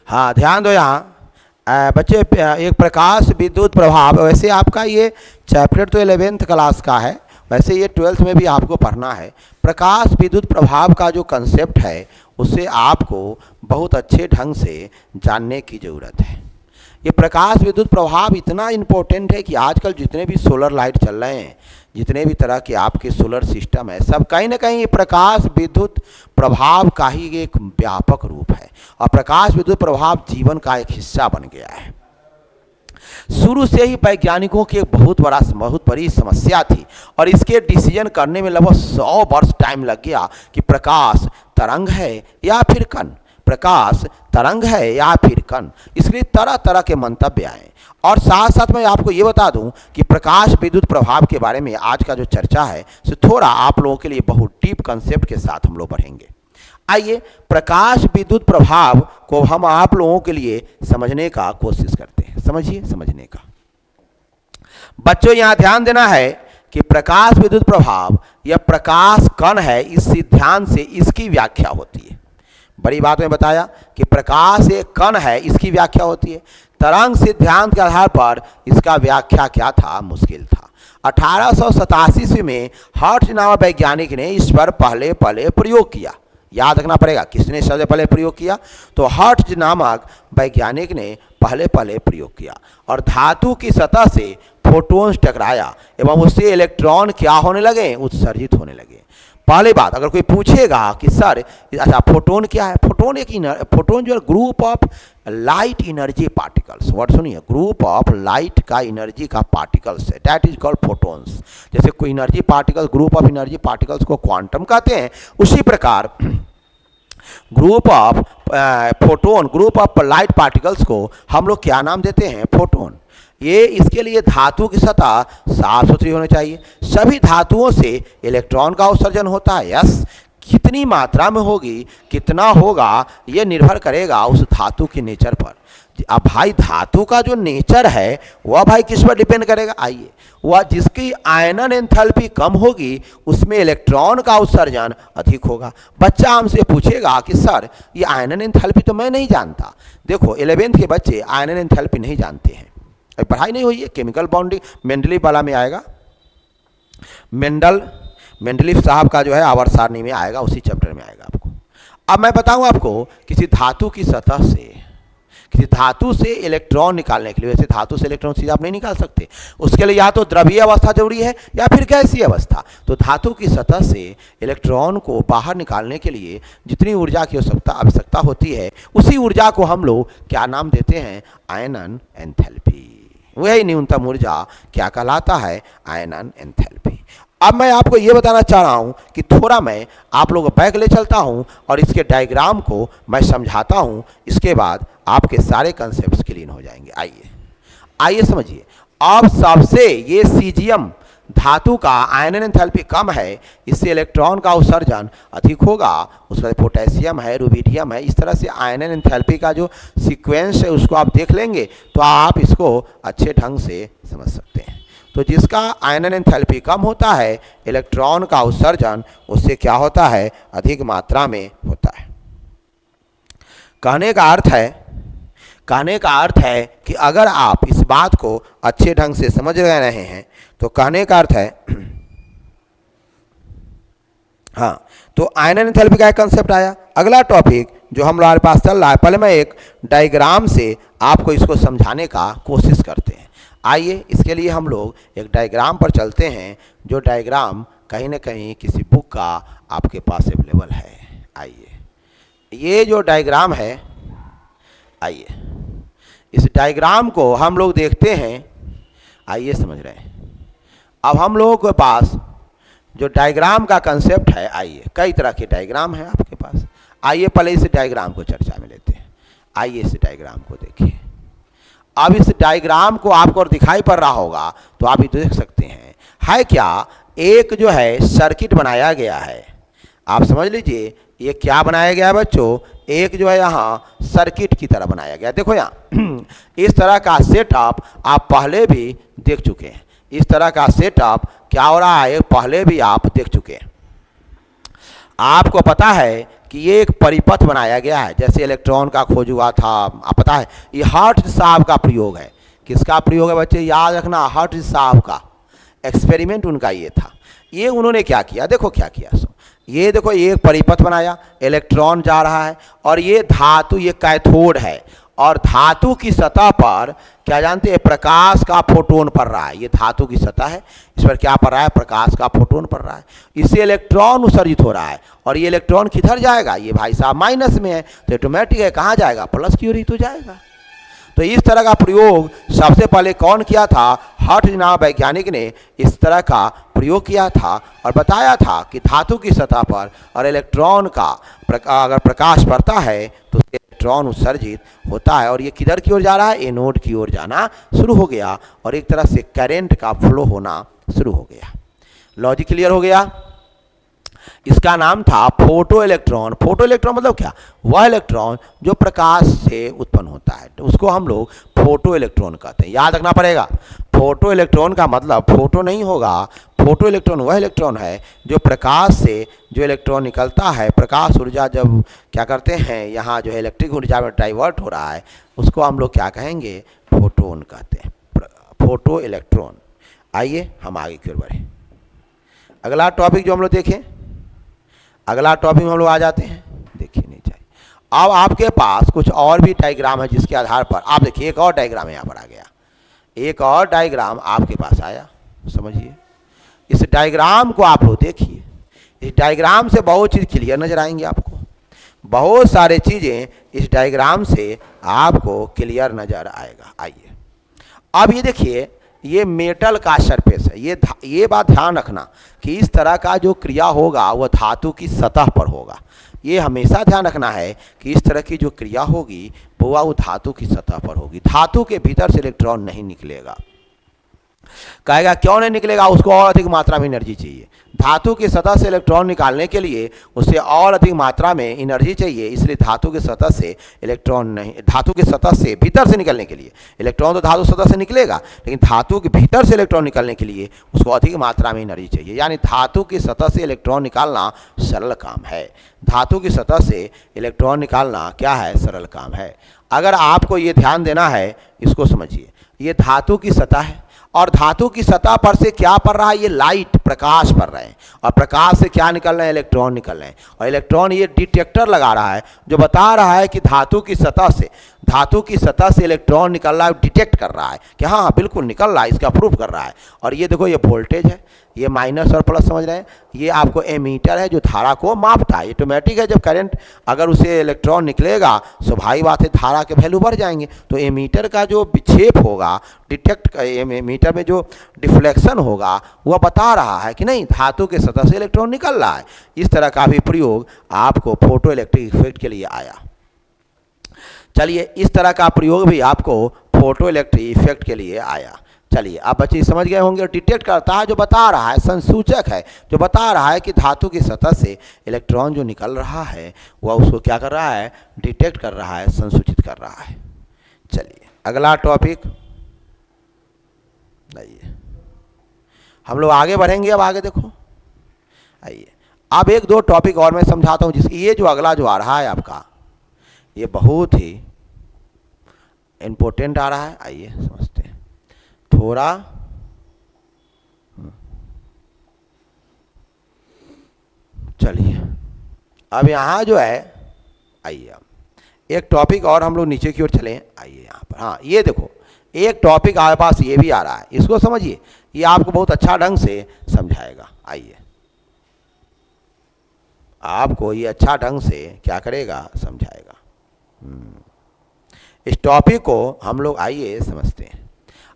हाँ ध्यान दो यहाँ बच्चे, एक प्रकाश विद्युत प्रभाव, वैसे आपका ये चैप्टर तो 11th क्लास का है, वैसे ये 12th में भी आपको पढ़ना है। प्रकाश विद्युत प्रभाव का जो कंसेप्ट है उसे आपको बहुत अच्छे ढंग से जानने की ज़रूरत है। ये प्रकाश विद्युत प्रभाव इतना इम्पोर्टेंट है कि आजकल जितने भी सोलर लाइट चल रहे हैं, जितने भी तरह के आपके सोलर सिस्टम है, सब कहीं ना कहीं ये प्रकाश विद्युत प्रभाव का ही एक व्यापक रूप है और प्रकाश विद्युत प्रभाव जीवन का एक हिस्सा बन गया है। शुरू से ही वैज्ञानिकों की एक बहुत बड़ी समस्या थी और इसके डिसीजन करने में लगभग 100 वर्ष टाइम लग गया कि प्रकाश तरंग है या फिर कण, प्रकाश तरंग है या फिर कण। इसलिए तरह तरह के मंतव्य आए और साथ साथ मैं आपको ये बता दूं कि प्रकाश विद्युत प्रभाव के बारे में आज का जो चर्चा है सो थोड़ा आप लोगों के लिए बहुत डीप कंसेप्ट के साथ हम लोग बढ़ेंगे। आइए प्रकाश विद्युत प्रभाव को हम आप लोगों के लिए समझने का कोशिश करते हैं। समझिए, समझने का। बच्चों यहाँ ध्यान देना है कि प्रकाश विद्युत प्रभाव या प्रकाश कण है, इस सिद्धांत से इसकी व्याख्या होती है। बड़ी बात में बताया कि प्रकाश एक कण है, इसकी व्याख्या होती है। तरंग सिद्धांत के आधार पर इसका व्याख्या क्या था, मुश्किल था। 1887 में हर्ट्ज नामक वैज्ञानिक ने इस पर पहले प्रयोग किया। याद रखना पड़ेगा किसने सबसे पहले प्रयोग किया, तो हर्ट्ज नामक वैज्ञानिक ने पहले प्रयोग किया और धातु की सतह से फोटोन्स टकराया एवं उससे इलेक्ट्रॉन क्या होने लगे, उत्सर्जित होने लगे। पहली बात, अगर कोई पूछेगा कि सर अच्छा फोटोन क्या है, फोटोन जो है group of light energy particles, word सुनिए, ग्रुप ऑफ लाइट का एनर्जी का पार्टिकल्स है, दैट इज कॉल्ड फोटोन्स। जैसे कोई energy particles, group of energy particles को क्वांटम कहते हैं, उसी प्रकार group of photon, group of light particles को हम लोग क्या नाम देते हैं, फोटोन। ये इसके लिए धातु की सतह साफ सुथरी होनी चाहिए। सभी धातुओं से इलेक्ट्रॉन का उत्सर्जन होता है, यस। कितनी मात्रा में होगी, कितना होगा, ये निर्भर करेगा उस धातु की नेचर पर। अब भाई धातु का जो नेचर है वह भाई किस पर डिपेंड करेगा, आइए, वह जिसकी आयनन एंथैल्पी कम होगी उसमें इलेक्ट्रॉन का उत्सर्जन अधिक होगा। बच्चा हमसे पूछेगा कि सर ये आयनन एंथैल्पी तो मैं नहीं जानता। देखो 11th के बच्चे आयनन एंथैल्पी नहीं जानते हैं, पढ़ाई नहीं हुई है। केमिकल बॉन्डिंग मेंडलीफ वाला में आएगा, मेंडलीफ साहब का जो है आवर्त सारणी में आएगा, उसी चैप्टर में आएगा आपको। अब मैं बताऊं आपको किसी धातु की सतह से, किसी धातु से इलेक्ट्रॉन निकालने के लिए, वैसे धातु से इलेक्ट्रॉन सीधा आप नहीं निकाल सकते, उसके लिए या तो द्रवीय अवस्था जरूरी है या फिर गैसीय अवस्था। तो धातु की सतह से इलेक्ट्रॉन को बाहर निकालने के लिए जितनी ऊर्जा की आवश्यकता होती है, उसी ऊर्जा को हम लोग क्या नाम देते हैं, आयनन एंथैल्पी। वही न्यूनतम ऊर्जा क्या कहलाता है, आयनन एंथैल्पी। अब मैं आपको ये बताना चाह रहा हूँ कि थोड़ा मैं आप लोगों को बैक ले चलता हूँ और इसके डायग्राम को मैं समझाता हूँ, इसके बाद आपके सारे कंसेप्ट्स क्लीन हो जाएंगे। आइए समझिए। अब सबसे ये सीजियम धातु का आयनन एंथैल्पी कम है, इससे इलेक्ट्रॉन का उत्सर्जन अधिक होगा। उसके बाद पोटेशियम है, रुबिडियम है, इस तरह से आयनन एंथैल्पी का जो सीक्वेंस है उसको आप देख लेंगे तो आप इसको अच्छे ढंग से समझ सकते हैं। तो जिसका आयनन एंथैल्पी कम होता है, इलेक्ट्रॉन का उत्सर्जन उससे क्या होता है, अधिक मात्रा में होता है। कहने का अर्थ है कि अगर आप इस बात को अच्छे ढंग से समझ रहे हैं तो कहने का अर्थ है, हाँ, तो आयनन एंथैल्पी का एक कंसेप्ट आया। अगला टॉपिक जो हमारे पास चल रहा है, पहले मैं एक डायग्राम से आपको इसको समझाने का कोशिश करते हैं। आइए इसके लिए हम लोग एक डायग्राम पर चलते हैं, जो डायग्राम कहीं ना कहीं किसी बुक का आपके पास अवेलेबल है। आइए ये जो डायग्राम है, आइए इस डायग्राम को हम लोग देखते हैं। आइए समझ रहे हैं। अब हम लोगों के पास जो डायग्राम का कंसेप्ट है, आइए कई तरह के डायग्राम है आपके पास। आइए पहले इस डायग्राम को चर्चा में लेते हैं। आइए इस डायग्राम को देखिए। अब इस डायग्राम को आपको और दिखाई पड़ रहा होगा तो आप ये देख सकते हैं, है क्या, एक जो है सर्किट बनाया गया है। आप समझ लीजिए ये क्या बनाया गया है बच्चों, एक जो है यहाँ सर्किट की तरह बनाया गया। देखो यहाँ इस तरह का सेटअप आप पहले भी देख चुके हैं। इस तरह का सेटअप क्या हो रहा है, पहले भी आप देख चुके हैं। आपको पता है कि ये एक परिपथ बनाया गया है, जैसे इलेक्ट्रॉन का खोज हुआ था, आप पता है ये हर्ट्ज साहब का प्रयोग है। किसका प्रयोग है बच्चे, याद रखना, हर्ट्ज साहब का एक्सपेरिमेंट उनका ये था। ये उन्होंने क्या किया, देखो क्या किया, ये देखो ये एक परिपथ बनाया, इलेक्ट्रॉन जा रहा है और ये धातु, ये कैथोड है और धातु की सतह पर क्या जानते हैं, प्रकाश का फोटोन पड़ रहा है। ये धातु की सतह है, इस पर क्या पड़ रहा है, प्रकाश का फोटोन पड़ रहा है, इससे इलेक्ट्रॉन उत्सर्जित हो रहा है और ये इलेक्ट्रॉन किधर जाएगा, ये भाई साहब माइनस में है तो ऑटोमेटिक है, कहाँ जाएगा, प्लस की ओर ही तो जाएगा। तो इस तरह का प्रयोग सबसे पहले कौन किया था, हर्ट्ज नाम वैज्ञानिक ने इस तरह का प्रयोग किया था और बताया था कि धातु की सतह पर और इलेक्ट्रॉन का अगर प्रकाश पड़ता है तो इलेक्ट्रॉन उत्सर्जित होता है और ये किधर की ओर जा रहा है, एनोड की ओर जाना शुरू हो गया और एक तरह से करंट का फ्लो होना शुरू हो गया। लॉजिक क्लियर हो गया। इसका नाम था फोटो इलेक्ट्रॉन। फोटो इलेक्ट्रॉन मतलब क्या, वह इलेक्ट्रॉन जो प्रकाश से उत्पन्न होता है, तो उसको हम लोग फोटो इलेक्ट्रॉन कहते हैं। याद रखना पड़ेगा, फोटो इलेक्ट्रॉन का मतलब फोटो नहीं होगा, फोटो इलेक्ट्रॉन वह इलेक्ट्रॉन है जो प्रकाश से जो इलेक्ट्रॉन निकलता है, प्रकाश ऊर्जा जब क्या करते हैं, यहाँ जो है इलेक्ट्रिक ऊर्जा में डाइवर्ट हो रहा है, उसको हम लोग क्या कहेंगे, फोटोन कहते हैं, फोटो इलेक्ट्रॉन। आइए हम आगे की ओर बढ़े। अगला टॉपिक जो हम लोग देखें, अगला टॉपिक में हम लोग आ जाते हैं, देखिए नहीं चाहिए। अब आपके पास कुछ और भी डायग्राम है जिसके आधार पर आप देखिए, एक और डायग्राम यहाँ पर आ गया, एक और डायग्राम आपके पास आया, समझिए। इस डायग्राम को आप लोग देखिए, इस डायग्राम से बहुत चीज़ क्लियर नजर आएंगी आपको, बहुत सारे चीज़ें इस डायग्राम से आपको क्लियर नजर आएगा। आइए अब ये देखिए, ये मेटल का सरफेस है, ये बात ध्यान रखना कि इस तरह का जो क्रिया होगा वह धातु की सतह पर होगा। ये हमेशा ध्यान रखना है कि इस तरह की जो क्रिया होगी वो धातु की सतह पर होगी। धातु के भीतर से इलेक्ट्रॉन नहीं निकलेगा। कहेगा क्यों नहीं निकलेगा, उसको और अधिक मात्रा में एनर्जी चाहिए। धातु की सतह से इलेक्ट्रॉन निकालने के लिए उसे और अधिक मात्रा में एनर्जी चाहिए, इसलिए धातु की सतह से इलेक्ट्रॉन नहीं, धातु की सतह से भीतर से निकलने के लिए, इलेक्ट्रॉन तो धातु सतह से निकलेगा लेकिन धातु के भीतर से इलेक्ट्रॉन निकलने के लिए उसको अधिक मात्रा में एनर्जी चाहिए। यानी धातु की सतह से इलेक्ट्रॉन निकालना सरल काम है। धातु की सतह से इलेक्ट्रॉन निकालना क्या है, सरल काम है। अगर आपको ये ध्यान देना है, इसको समझिए, ये धातु की सतह है और धातु की सतह पर से क्या पड़ रहा है, ये लाइट, प्रकाश पड़ रहे हैं और प्रकाश से क्या निकल रहे हैं, इलेक्ट्रॉन निकल रहे हैं और इलेक्ट्रॉन ये डिटेक्टर लगा रहा है जो बता रहा है कि धातु की सतह से इलेक्ट्रॉन निकल रहा है, डिटेक्ट कर रहा है कि हाँ बिल्कुल निकल रहा है, इसका प्रूफ कर रहा है। और ये देखो, ये वोल्टेज है, ये माइनस और प्लस समझ रहे हैं, ये आपको एमीटर है जो धारा को मापता है। ऑटोमेटिक है, जब करंट अगर उसे इलेक्ट्रॉन निकलेगा स्वाभाविक बात है धारा के वैल्यू बढ़ जाएंगे। तो एमीटर का जो विक्षेप होगा, एमीटर में जो डिफ्लेक्शन होगा वह बता रहा है कि नहीं धातु के सतह से इलेक्ट्रॉन निकल रहा है। इस तरह का भी प्रयोग आपको फोटो इलेक्ट्रिक इफेक्ट के लिए आया। चलिए, इस तरह का प्रयोग भी आपको फोटो इलेक्ट्रिक इफेक्ट के लिए आया। चलिए, अब बच्चे समझ गए होंगे। डिटेक्ट करता है जो बता रहा है, संसूचक है जो बता रहा है कि धातु की सतह से इलेक्ट्रॉन जो निकल रहा है वह उसको क्या कर रहा है, डिटेक्ट कर रहा है, संसूचित कर रहा है। चलिए अगला टॉपिक, आइए हम लोग आगे बढ़ेंगे। अब आगे देखो, आइए अब एक दो टॉपिक और मैं समझाता हूँ, जिसकी ये जो अगला जो आ रहा है आपका, ये बहुत ही इम्पोर्टेंट आ रहा है। आइए समझते हैं थोड़ा। चलिए अब यहाँ जो है, आइए एक टॉपिक और हम लोग नीचे की ओर चलें। आइए यहाँ पर, हाँ ये देखो एक टॉपिक आपके पास ये भी आ रहा है, इसको समझिए, ये आपको बहुत अच्छा ढंग से समझाएगा। आइए आपको ये अच्छा ढंग से क्या करेगा, समझाएगा। इस टॉपिक को हम लोग आइए समझते हैं।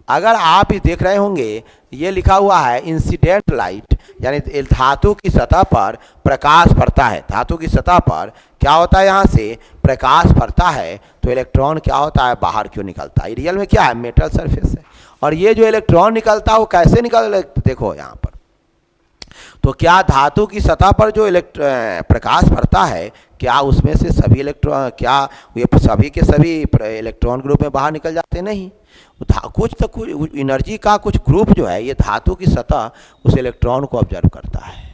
अगर आप ये देख रहे होंगे, ये लिखा हुआ है इंसिडेंट लाइट, यानी धातु की सतह पर प्रकाश पड़ता है। धातु की सतह पर क्या होता है, यहाँ से प्रकाश पड़ता है तो इलेक्ट्रॉन क्या होता है, बाहर क्यों निकलता है। रियल में क्या है, मेटल सरफेस है। और ये जो इलेक्ट्रॉन निकलता है वो कैसे निकल, देखो यहाँ पर, तो क्या धातु की सतह पर जो प्रकाश पड़ता है, क्या उसमें से सभी इलेक्ट्रॉन, क्या ये सभी के सभी इलेक्ट्रॉन ग्रुप में बाहर निकल जाते, नहीं। कुछ तो कुछ एनर्जी का कुछ ग्रुप जो है, ये धातु की सतह उस इलेक्ट्रॉन को ऑब्जर्व करता है,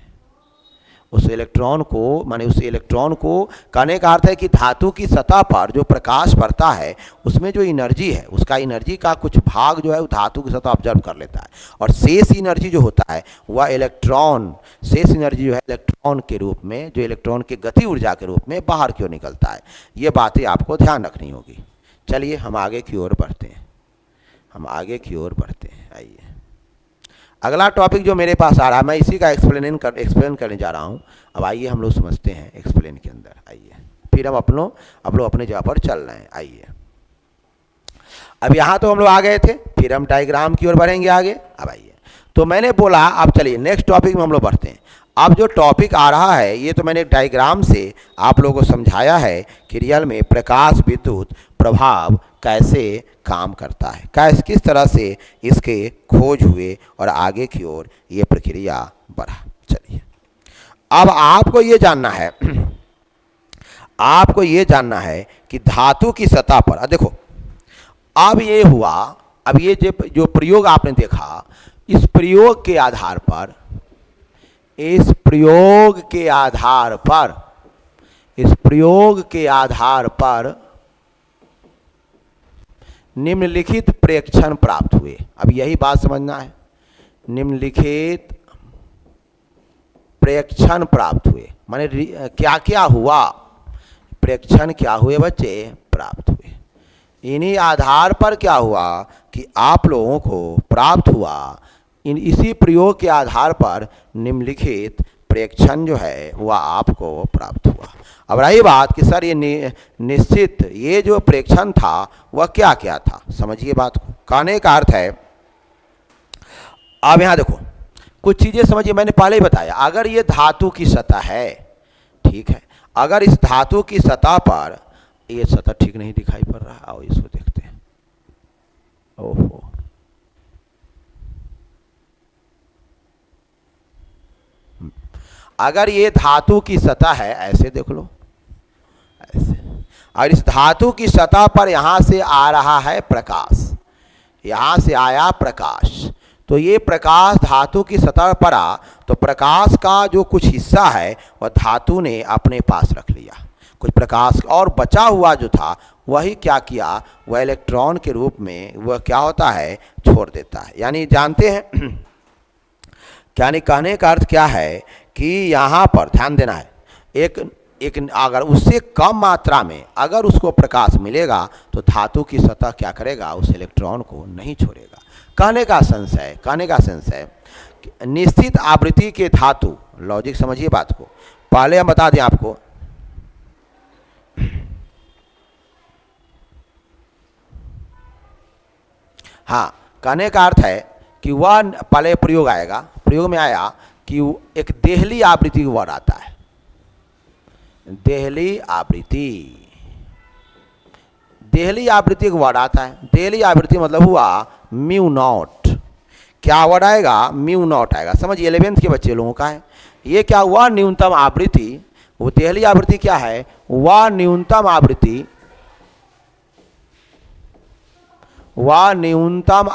उस इलेक्ट्रॉन को, माने उस इलेक्ट्रॉन को, कहने का अर्थ है कि धातु की सतह पर जो प्रकाश पड़ता है उसमें जो एनर्जी है, उसका एनर्जी का कुछ भाग जो है वो धातु की सतह ऑब्जर्व कर लेता है, और शेष एनर्जी जो होता है वह इलेक्ट्रॉन, शेष एनर्जी जो है इलेक्ट्रॉन के रूप में, जो इलेक्ट्रॉन की गति ऊर्जा के रूप में बाहर की ओर निकलता है। ये बातें आपको ध्यान रखनी होगी। चलिए हम आगे की ओर बढ़ते हैं, हम आगे की ओर बढ़ते हैं। आइए अगला टॉपिक जो मेरे पास आ रहा है, मैं इसी का एक्सप्लेन करने जा रहा हूँ। अब आइए हम लोग समझते हैं एक्सप्लेन के अंदर। आइए फिर हम आप लोग अपने जगह पर चल रहे हैं। आइए अब यहाँ तो हम लोग आ गए थे, फिर हम डायग्राम की ओर बढ़ेंगे आगे। अब आइए, तो मैंने बोला अब चलिए नेक्स्ट टॉपिक में हम लोग बढ़ते हैं। अब जो टॉपिक आ रहा है ये तो मैंने डायग्राम से आप लोगों को समझाया है कि रियल में प्रकाश विद्युत प्रभाव कैसे काम करता है, किस तरह से इसके खोज हुए और आगे की ओर ये प्रक्रिया बढ़ा। चलिए अब आपको ये जानना है, आपको ये जानना है कि धातु की सतह पर, देखो अब ये हुआ, अब ये जो प्रयोग आपने देखा, इस प्रयोग के आधार पर, इस प्रयोग के आधार पर, इस प्रयोग के आधार पर निम्नलिखित प्रेक्षण प्राप्त हुए। अब यही बात समझना है, निम्नलिखित प्रेक्षण प्राप्त हुए, माने क्या क्या हुआ, प्रेक्षण क्या हुए बच्चे, प्राप्त हुए। इन्हीं आधार पर क्या हुआ कि आप लोगों को प्राप्त हुआ, इसी प्रयोग के आधार पर निम्नलिखित प्रेक्षण जो है वह आपको प्राप्त हुआ। अब रही बात कि सर ये निश्चित ये जो प्रेक्षण था वह क्या क्या था, समझिए बात को। कहने का अर्थ है, अब यहाँ देखो कुछ चीज़ें समझिए, मैंने पहले ही बताया, अगर ये धातु की सतह है, ठीक है, अगर इस धातु की सतह पर, ये सतह ठीक नहीं दिखाई पड़ रहा, आओ इसको देखते हैं। ओहो, अगर ये धातु की सतह है, ऐसे देख लो, ऐसे, और इस धातु की सतह पर यहां से आ रहा है प्रकाश, यहां से आया प्रकाश, तो ये प्रकाश धातु की सतह पर आ, तो प्रकाश का जो कुछ हिस्सा है वह धातु ने अपने पास रख लिया, कुछ प्रकाश, और बचा हुआ जो था वही क्या किया, वह इलेक्ट्रॉन के रूप में वह क्या होता है, छोड़ देता है। यानी जानते हैं यानी कहने का अर्थ क्या है कि यहाँ पर ध्यान देना है, एक अगर उससे कम मात्रा में अगर उसको प्रकाश मिलेगा तो धातु की सतह क्या करेगा, उस इलेक्ट्रॉन को नहीं छोड़ेगा। कहने का सेंस है निश्चित आवृत्ति के धातु, लॉजिक समझिए बात को, पहले हम बता दें आपको, हाँ, कहने का अर्थ है कि वह पहले प्रयोग आएगा, प्रयोग में आया कि एक देहली आवृत्ति वर्ड आता है, देहली आवृत्ति, देहली आवृत्ति एक वर्ड आता है। देहली आवृत्ति मतलब हुआ म्यू नॉट, क्या वर्ड आएगा, म्यू नॉट आएगा। समझिए 11th के बच्चे लोगों का है ये, क्या हुआ, न्यूनतम आवृत्ति, वो देहली आवृत्ति क्या है, वह न्यूनतम आवृत्ति, वह न्यूनतम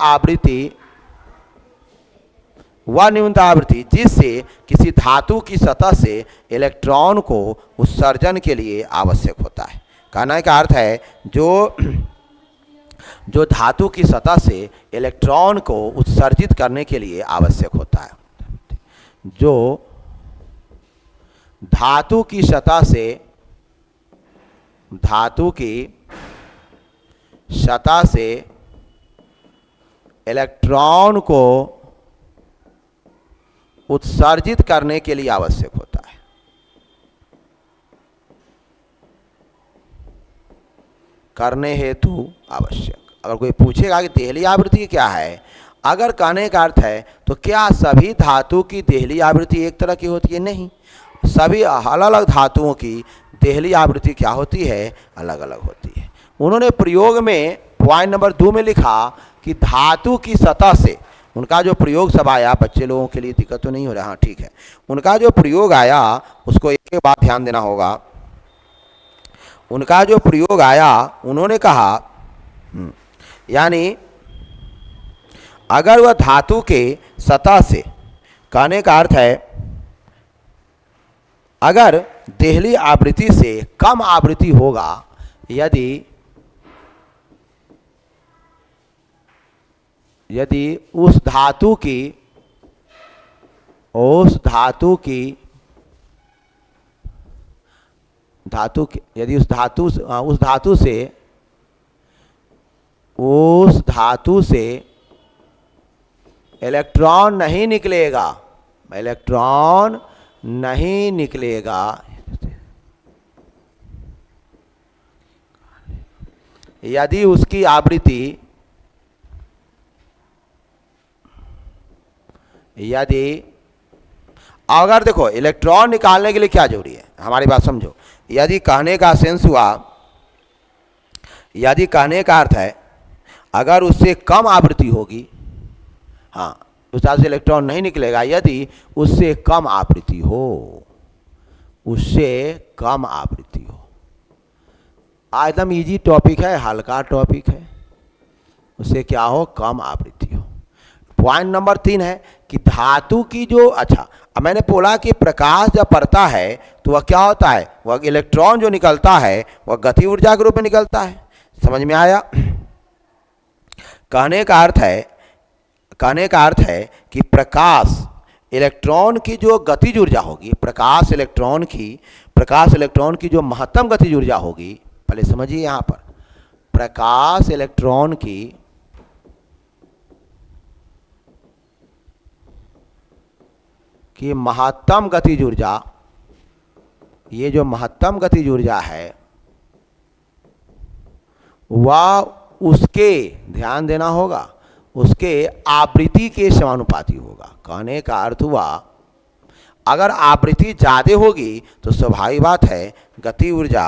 आवृत्ति जिससे किसी धातु की सतह से इलेक्ट्रॉन को उत्सर्जन के लिए आवश्यक होता है। कहने का अर्थ है जो धातु की सतह से इलेक्ट्रॉन को उत्सर्जित करने के लिए आवश्यक होता है, जो धातु की सतह से इलेक्ट्रॉन को उत्सर्जित करने के लिए आवश्यक होता है। करने हेतु आवश्यक। अगर कोई पूछेगा कि देहली आवृत्ति क्या है, अगर कहने का अर्थ है तो क्या सभी धातु की देहली आवृत्ति एक तरह की होती है, नहीं, सभी अलग अलग धातुओं की देहली आवृत्ति क्या होती है, अलग अलग होती है। उन्होंने प्रयोग में पॉइंट नंबर 2 में लिखा कि धातु की सतह से, उनका जो प्रयोग सब आया, बच्चे लोगों के लिए दिक्कत तो नहीं हो रहा, हाँ ठीक है, उनका जो प्रयोग आया उसको एक बात ध्यान देना होगा। उनका जो प्रयोग आया, उन्होंने कहा यानी अगर वह धातु के सतह से, कहने का अर्थ है अगर देहली आवृत्ति से कम आवृत्ति होगा, यदि उस धातु की यदि उस धातु से इलेक्ट्रॉन नहीं निकलेगा, यदि उसकी आवृत्ति अगर देखो इलेक्ट्रॉन निकालने के लिए क्या जरूरी है, हमारी बात समझो। यदि कहने का सेंस हुआ, यदि कहने का अर्थ है अगर उससे कम आवृत्ति होगी, हाँ, उस तरह से इलेक्ट्रॉन नहीं निकलेगा यदि उससे कम आवृत्ति हो, एकदम इजी टॉपिक है, हल्का टॉपिक है, उससे क्या हो, कम आवृत्ति हो। पॉइंट नंबर 3 है कि धातु की जो, अच्छा अब मैंने बोला कि प्रकाश जब पड़ता है तो वह क्या होता है, वह इलेक्ट्रॉन जो निकलता है वह गति ऊर्जा के रूप में निकलता है। समझ में आया? कहने का अर्थ है कि प्रकाश इलेक्ट्रॉन की जो गतिज ऊर्जा होगी, प्रकाश इलेक्ट्रॉन की जो महत्तम गतिज ऊर्जा होगी, पहले समझिए यहाँ पर, प्रकाश इलेक्ट्रॉन की महत्तम गतिज ऊर्जा, ये जो महत्तम गतिज ऊर्जा है वह उसके, ध्यान देना होगा, उसके आवृत्ति के समानुपाती होगा। कहने का अर्थ हुआ अगर आवृत्ति ज़्यादा होगी तो स्वाभाविक बात है गति ऊर्जा,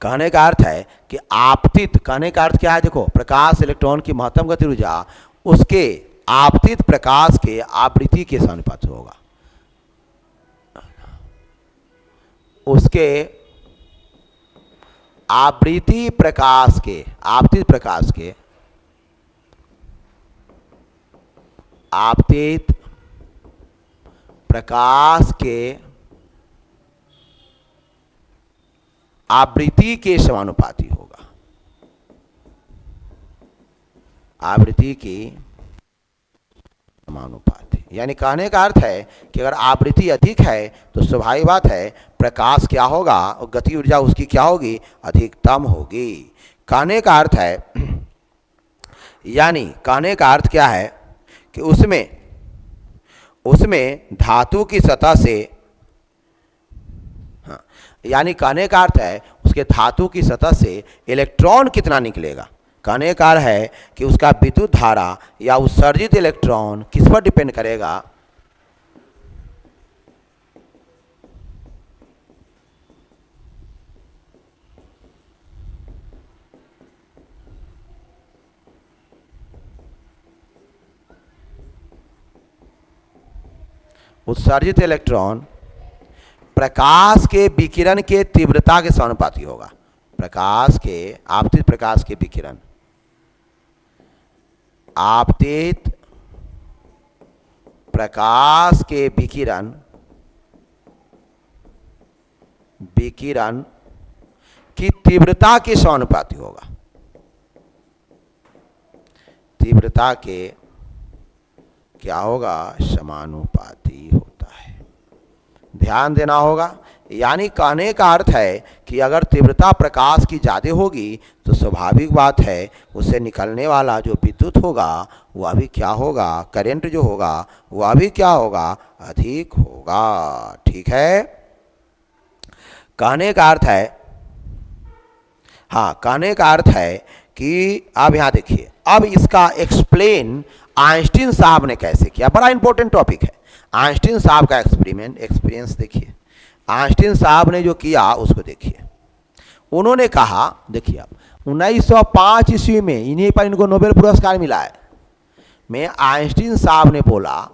कहने का अर्थ है कि आपतित, कहने का अर्थ क्या है, देखो प्रकाश इलेक्ट्रॉन की महत्तम गति ऊर्जा उसके आपतित प्रकाश के आवृत्ति के समानुपाती होगा, उसके आपतित प्रकाश के आवृत्ति के समानुपाती होगा, आवृत्ति की समानुपाती। यानी कहने का अर्थ है कि अगर आवृत्ति अधिक है तो स्वाभाविक बात है प्रकाश क्या होगा, और गति ऊर्जा उसकी क्या होगी, अधिकतम होगी। कहने का अर्थ है, यानी कहने का अर्थ क्या है कि उसमें धातु की सतह से, हाँ, यानी कहने का अर्थ है उसके धातु की सतह से इलेक्ट्रॉन कितना निकलेगा। कहने का अर्थ है कि उसका विद्युत धारा या उत्सर्जित इलेक्ट्रॉन किस पर डिपेंड करेगा, उत्सर्जित इलेक्ट्रॉन प्रकाश के विकिरण के तीव्रता के समानुपाती होगा। प्रकाश के, आपतित प्रकाश के विकिरण, आपतित प्रकाश के विकिरण की तीव्रता के समानुपाती होगा, तीव्रता के क्या होगा, समानुपाती होता है। ध्यान देना होगा। यानी कहने का अर्थ है कि अगर तीव्रता प्रकाश की ज़्यादा होगी तो स्वाभाविक बात है उससे निकलने वाला जो विद्युत होगा वह भी क्या होगा, करंट जो होगा वह भी क्या होगा, अधिक होगा। ठीक है, कहने का अर्थ है, हाँ, कहने का अर्थ है कि अब यहाँ देखिए, अब इसका एक्सप्लेन आइंस्टीन साहब ने कैसे किया, बड़ा इंपॉर्टेंट टॉपिक है। आइंस्टीन साहब का एक्सपीरियंस देखिए, आइंस्टीन साहब ने जो किया उसको देखिए। उन्होंने कहा, देखिए आप 1905 ईस्वी में इन्हीं पर इनको नोबेल पुरस्कार मिला है। मैं आइंस्टीन साहब ने बोला,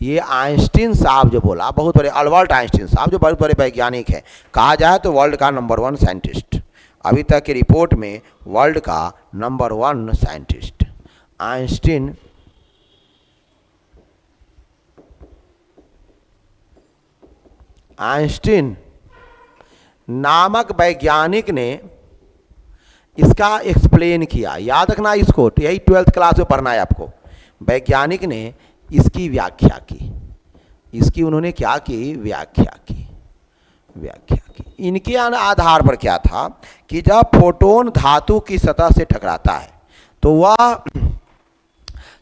ये आइंस्टीन साहब जो बोला, बहुत बड़े अल्बर्ट आइंस्टीन साहब जो बहुत बड़े वैज्ञानिक हैं, कहा जाए तो वर्ल्ड का नंबर 1 साइंटिस्ट, अभी तक की रिपोर्ट में वर्ल्ड का नंबर 1 साइंटिस्ट आइंस्टीन आइंस्टीन नामक वैज्ञानिक ने इसका एक्सप्लेन किया। याद रखना इसको, यही 12th क्लास में पढ़ना है आपको। वैज्ञानिक ने इसकी व्याख्या की, इसकी उन्होंने क्या की, व्याख्या की। इनके आधार पर क्या था कि जब फोटोन धातु की सतह से टकराता है तो वह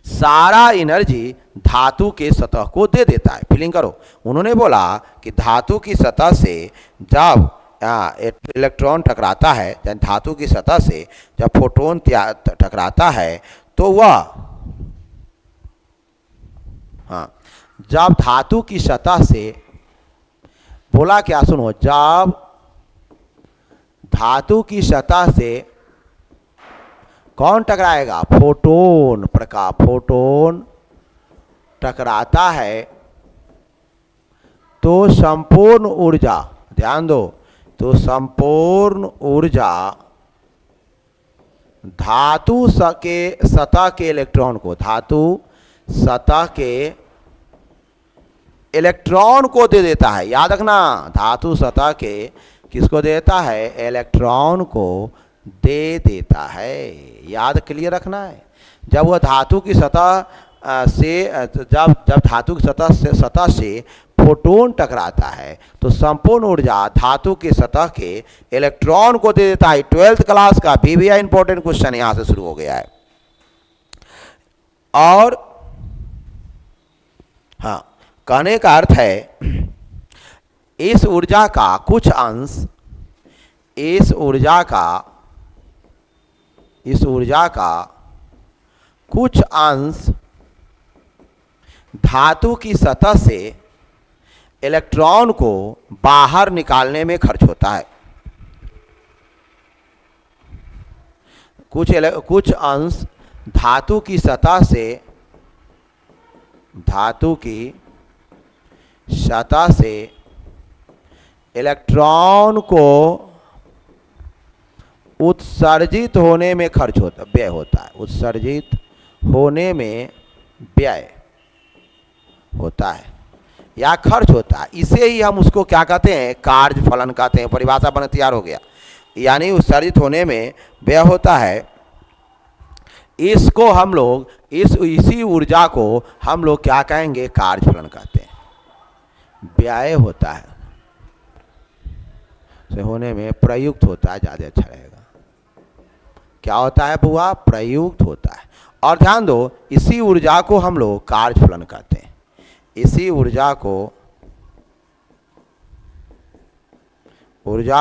सारा एनर्जी धातु के सतह को दे देता है। फीलिंग करो, उन्होंने बोला कि धातु की सतह से जब इलेक्ट्रॉन टकराता है, धातु की सतह से जब फोटोन टकराता है तो वह जब धातु की सतह से, बोला क्या, सुनो, जब धातु की सतह से कौन टकराएगा, फोटोन, प्रकाश, फोटोन टकराता है तो संपूर्ण ऊर्जा, ध्यान दो, तो संपूर्ण ऊर्जा धातु के सतह के इलेक्ट्रॉन को, धातु सतह के इलेक्ट्रॉन को दे देता है। याद रखना, धातु सतह के किसको देता है, इलेक्ट्रॉन को दे देता है। याद क्लियर रखना है। जब वह धातु की सतह से जब धातु की सतह से फोटोन टकराता है तो संपूर्ण ऊर्जा धातु की सतह के इलेक्ट्रॉन को दे देता है। 12th क्लास का VVI इंपॉर्टेंट क्वेश्चन यहां से शुरू हो गया है। और हाँ, कहने का अर्थ है इस ऊर्जा का कुछ अंश, इस ऊर्जा का कुछ अंश धातु की सतह से इलेक्ट्रॉन को बाहर निकालने में खर्च होता है। कुछ अंश धातु की सतह से, धातु की सतह से इलेक्ट्रॉन को उत्सर्जित होने में खर्च होता, व्यय होता है। उत्सर्जित होने में व्यय होता है या खर्च होता है। इसे ही हम उसको क्या कहते हैं, कार्य फलन कहते हैं। परिभाषा बन तैयार हो गया, यानी उत्सर्जित होने में व्यय होता है। इसको हम लोग, इसी ऊर्जा को हम लोग क्या कहेंगे, कार्य फलन कहते हैं। व्यय होता है से होने में प्रयुक्त होता है, ज़्यादा अच्छा रहेगा। क्या होता है बुआ, प्रयुक्त होता है। और ध्यान दो, इसी ऊर्जा को हम लोग कार्य फलन कहते हैं। इसी ऊर्जा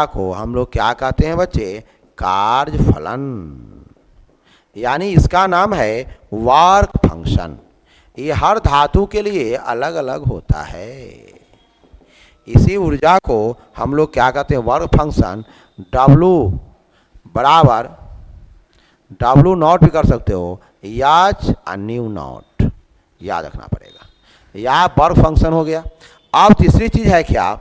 को हम लोग क्या कहते हैं बच्चे, कार्य फलन, यानी इसका नाम है वर्क फंक्शन। ये हर धातु के लिए अलग अलग होता है। इसी ऊर्जा को हम लोग क्या कहते हैं, वर्क फंक्शन। W बराबर W0 भी कर सकते हो, याच अन्यू नॉट, याद रखना पड़ेगा। या वर्क फंक्शन हो गया। अब तीसरी चीज है क्या,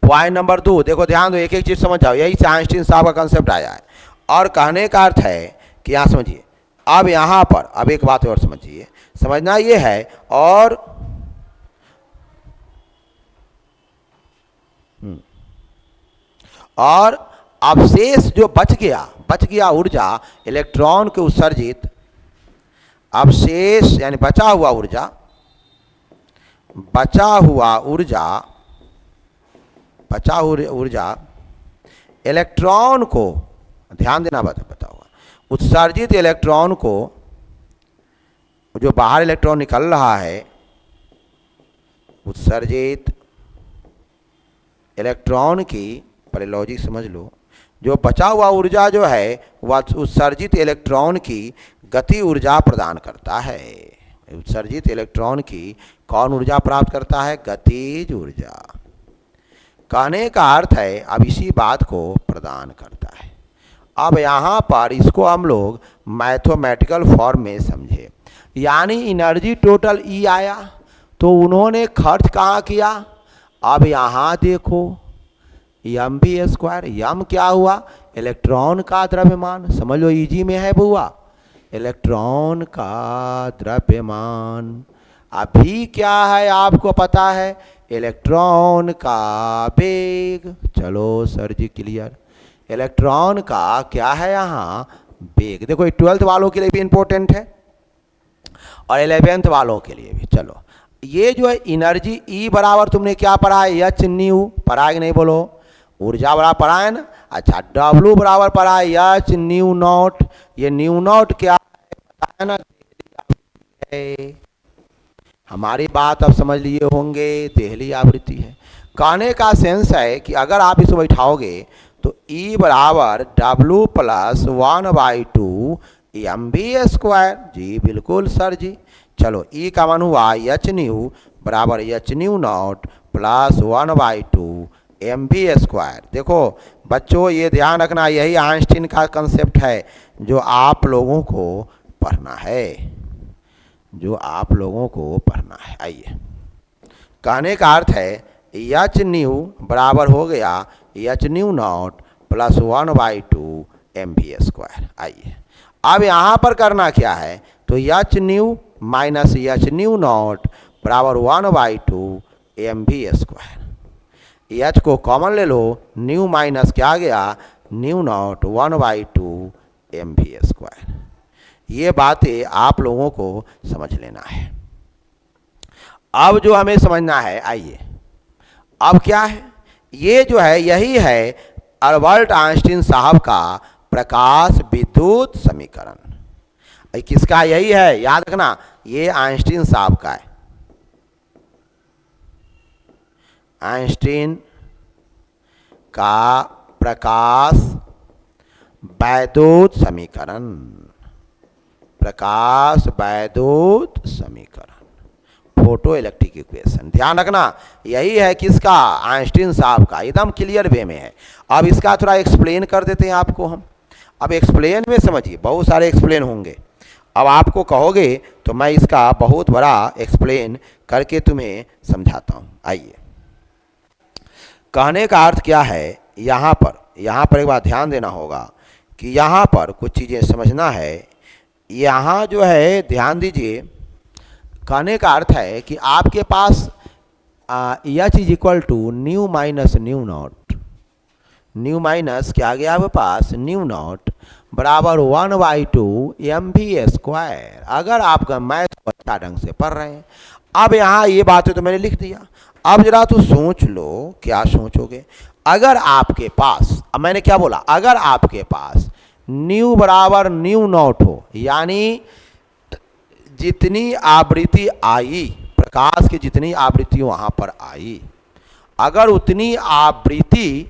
पॉइंट नंबर 2, देखो ध्यान दो, एक एक चीज समझ जाओ। यही से आइंस्टीन साहब का कंसेप्ट आया है। और कहने का अर्थ है कि यहाँ समझिए, अब यहाँ पर अब एक बात और समझिए, समझना ये है। और अवशेष जो बच गया ऊर्जा, इलेक्ट्रॉन के उत्सर्जित अवशेष, यानी बचा हुआ ऊर्जा इलेक्ट्रॉन को, ध्यान देना बताओ, उत्सर्जित इलेक्ट्रॉन को, जो बाहर इलेक्ट्रॉन निकल रहा है, उत्सर्जित इलेक्ट्रॉन की, पहले लॉजिक समझ लो, जो बचा हुआ ऊर्जा जो है वह उत्सर्जित इलेक्ट्रॉन की गति ऊर्जा प्रदान करता है। उत्सर्जित इलेक्ट्रॉन की कौन ऊर्जा प्राप्त करता है, गतिज ऊर्जा। कहने का अर्थ है अब इसी बात को प्रदान करता है। अब यहाँ पर इसको हम लोग मैथमेटिकल फॉर्म में समझे, यानी एनर्जी टोटल E आया तो उन्होंने खर्च कहाँ किया। अब यहाँ देखो mv², यम क्या हुआ, इलेक्ट्रॉन का द्रव्यमान, समझ लो इजी में है बुआ, इलेक्ट्रॉन का द्रव्यमान। अभी क्या है आपको पता है, इलेक्ट्रॉन का वेग। चलो सर जी क्लियर। इलेक्ट्रॉन का क्या है यहाँ, वेग। देखो ये 12th वालों के लिए भी इंपॉर्टेंट है और 11th वालों के लिए भी। चलो ये जो है एनर्जी ई बराबर तुमने क्या पढ़ा है, एच न्यू पढ़ा है कि नहीं बोलो, ऊर्जा बराबर पढ़ा है ना। अच्छा डब्लू बराबर पढ़ा है एच न्यू नॉट। ये न्यू नॉट क्या है पता है ना, है। हमारी बात अब समझ लिए होंगे, देहली आवृत्ति है। कहने का सेंस है कि अगर आप इसे बैठाओगे तो E बराबर डब्लू प्लस 1/2 mv²। जी बिल्कुल सर जी। चलो E का मान हुआ एच न्यू बराबर H new not plus 1/2 mv²। देखो बच्चों ये ध्यान रखना, यही आइंस्टीन का कंसेप्ट है जो आप लोगों को पढ़ना है, जो आप लोगों को पढ़ना है। आइए, कहने का अर्थ है एच न्यू बराबर हो गया H new not plus 1/2 mv²। आइए अब यहाँ पर करना क्या है, तो H new minus H new not बराबर 1/2 mv²। एच को कॉमन ले लो, न्यू माइनस क्या आ गया, न्यू नॉट 1/2 mv²। ये बातें आप लोगों को समझ लेना है। अब जो हमें समझना है, आइए अब क्या है, ये जो है यही है अल्बर्ट आइंस्टीन साहब का प्रकाश विद्युत समीकरण। किसका यही है, याद रखना ये आइंस्टीन साहब का है, आइंस्टीन का प्रकाश वैद्युत समीकरण, प्रकाश वैद्युत समीकरण, फोटो इलेक्ट्रिक इक्वेशन। ध्यान रखना यही है किसका, आइंस्टीन साहब का, एकदम क्लियर वे में है। अब इसका थोड़ा एक्सप्लेन कर देते हैं आपको हम। अब एक्सप्लेन में समझिए, बहुत सारे एक्सप्लेन होंगे। अब आपको कहोगे तो मैं इसका बहुत बड़ा एक्सप्लेन करके तुम्हें समझाता हूँ। आइए, कहने का अर्थ क्या है, यहाँ पर एक बार ध्यान देना होगा कि यहाँ पर कुछ चीज़ें समझना है। यहाँ जो है ध्यान दीजिए, कहने का अर्थ है कि आपके पास H is equal to nu minus nu naught, nu minus क्या आ गया आपके पास, न्यू नॉट बराबर 1/2 mv²। अगर आपका मैथ को अच्छा ढंग से पढ़ रहे हैं। अब यहाँ ये बातें तो मैंने लिख दिया, अब जरा तो सोच लो, क्या सोचोगे। अगर आपके पास, अब मैंने क्या बोला, अगर आपके पास न्यू बराबर न्यू नॉट हो, यानी जितनी आवृत्ति आई, प्रकाश की जितनी आवृत्ति वहाँ पर आई, अगर उतनी आवृत्ति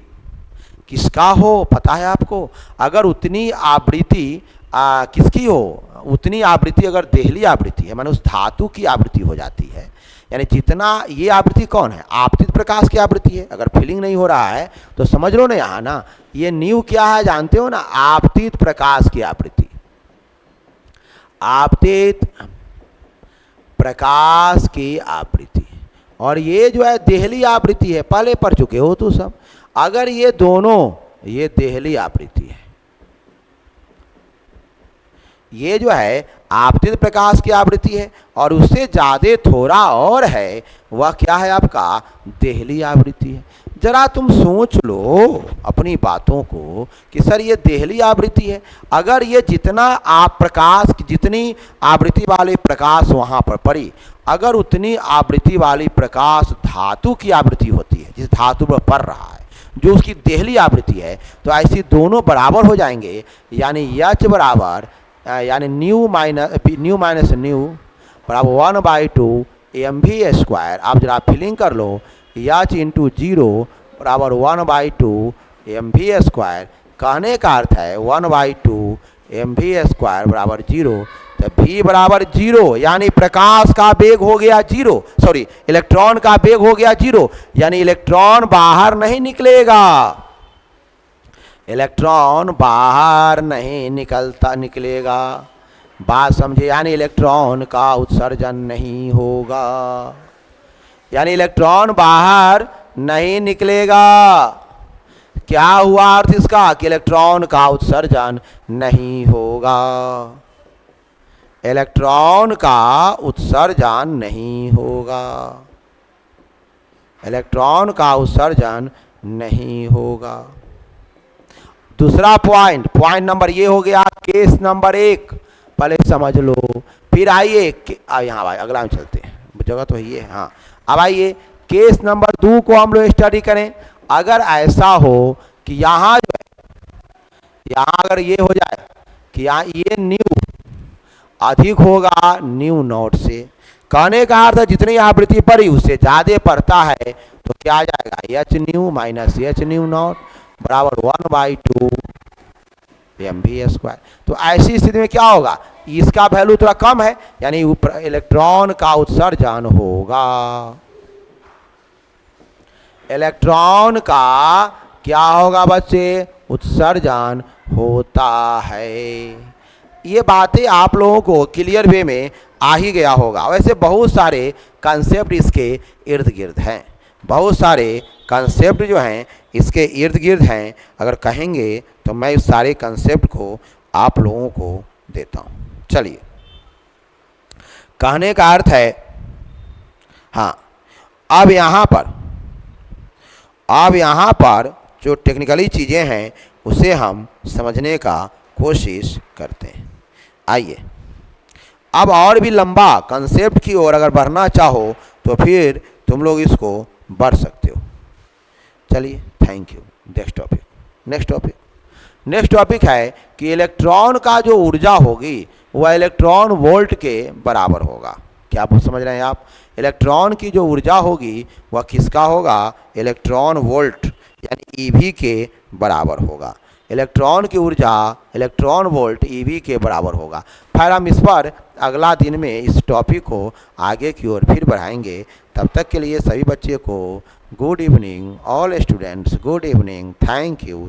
किसका हो पता है आपको, अगर उतनी आवृत्ति किसकी हो, उतनी आवृत्ति अगर देहली आवृत्ति है, माने उस धातु की आवृत्ति हो जाती है। यानी जितना, ये आवृत्ति कौन है, आपतित प्रकाश की आवृत्ति है। अगर फीलिंग नहीं हो रहा है तो समझ लो ना यहाँ ना, ये न्यू क्या है जानते हो ना, आपतित प्रकाश की आवृत्ति, आपतित प्रकाश की आवृत्ति। और ये जो है देहली आवृत्ति है, पहले पढ़ चुके हो तो सब। अगर ये दोनों, ये देहली आवृत्ति है, ये जो है आपतित प्रकाश की आवृत्ति है, और उससे ज़्यादा थोड़ा और है, वह क्या है आपका, देहली आवृत्ति है। जरा तुम सोच लो अपनी बातों को कि सर ये देहली आवृत्ति है, अगर ये जितना आप प्रकाश, जितनी आवृत्ति वाली प्रकाश वहाँ पर पड़ी, अगर उतनी आवृत्ति वाली प्रकाश धातु की आवृत्ति होती है, जिस धातु पर पड़ रहा है, जो उसकी देहली आवृत्ति है, तो ऐसी दोनों बराबर हो जाएंगे। यानी एच बराबर, यानी न्यू माइनस न्यू बराबर 1/2 mv²। आप जरा फिलिंग कर लो, एच इंटू 0 बराबर 1/2 mv²। कहने का अर्थ है 1/2 mv² बराबर 0, तो v बराबर 0, यानी प्रकाश का वेग हो गया 0, सॉरी इलेक्ट्रॉन का वेग हो गया 0, यानी इलेक्ट्रॉन बाहर नहीं निकलेगा, इलेक्ट्रॉन बाहर नहीं निकलेगा। बात समझे, यानी इलेक्ट्रॉन का उत्सर्जन नहीं होगा, यानी इलेक्ट्रॉन बाहर नहीं निकलेगा। क्या हुआ अर्थ इसका, कि इलेक्ट्रॉन का उत्सर्जन नहीं होगा, इलेक्ट्रॉन का उत्सर्जन नहीं होगा। इलेक्ट्रॉन का उत्सर्जन नहीं होगा। दूसरा पॉइंट नंबर ये हो गया केस नंबर 1, पहले समझ लो। फिर आइए यहाँ भाई अगला में चलते हैं, जगह तो ये हाँ। अब आइए केस नंबर 2 को हम लोग स्टडी करें। अगर ऐसा हो कि यहाँ जो है, यहाँ अगर ये हो जाए कि यहाँ ये न्यू अधिक होगा न्यू नॉट से, कहने का अर्थ है जितनी आवृत्ति पड़ी उससे ज़्यादा पड़ता है तो क्या आ जाएगा H new minus H new not बराबर 1/2 mv²। तो ऐसी स्थिति में क्या होगा, इसका वैल्यू थोड़ा कम है, यानी इलेक्ट्रॉन का उत्सर्जन होगा। इलेक्ट्रॉन का क्या होगा बच्चे, उत्सर्जन होता है। ये बातें आप लोगों को क्लियर वे में आ ही गया होगा। वैसे बहुत सारे कंसेप्ट इसके इर्द गिर्द हैं, बहुत सारे कंसेप्ट जो हैं इसके इर्द गिर्द हैं। अगर कहेंगे तो मैं इस सारे कंसेप्ट को आप लोगों को देता हूँ। चलिए, कहने का अर्थ है हाँ, अब यहाँ पर जो टेक्निकली चीज़ें हैं उसे हम समझने का कोशिश करते हैं। आइए, अब और भी लंबा कंसेप्ट की ओर अगर बढ़ना चाहो तो फिर तुम लोग इसको बढ़ सकते हो। चलिए, थैंक यू। नेक्स्ट टॉपिक है कि इलेक्ट्रॉन का जो ऊर्जा होगी वह इलेक्ट्रॉन वोल्ट के बराबर होगा। क्या आप समझ रहे हैं आप, इलेक्ट्रॉन की जो ऊर्जा होगी वह किसका होगा, इलेक्ट्रॉन वोल्ट यानी ईवी के बराबर होगा। इलेक्ट्रॉन की ऊर्जा इलेक्ट्रॉन वोल्ट ईवी के बराबर होगा। फिर हम इस पर अगला दिन में इस टॉपिक को आगे की ओर फिर बढ़ाएंगे। तब तक के लिए सभी बच्चे को good evening, all students good evening. Thank you.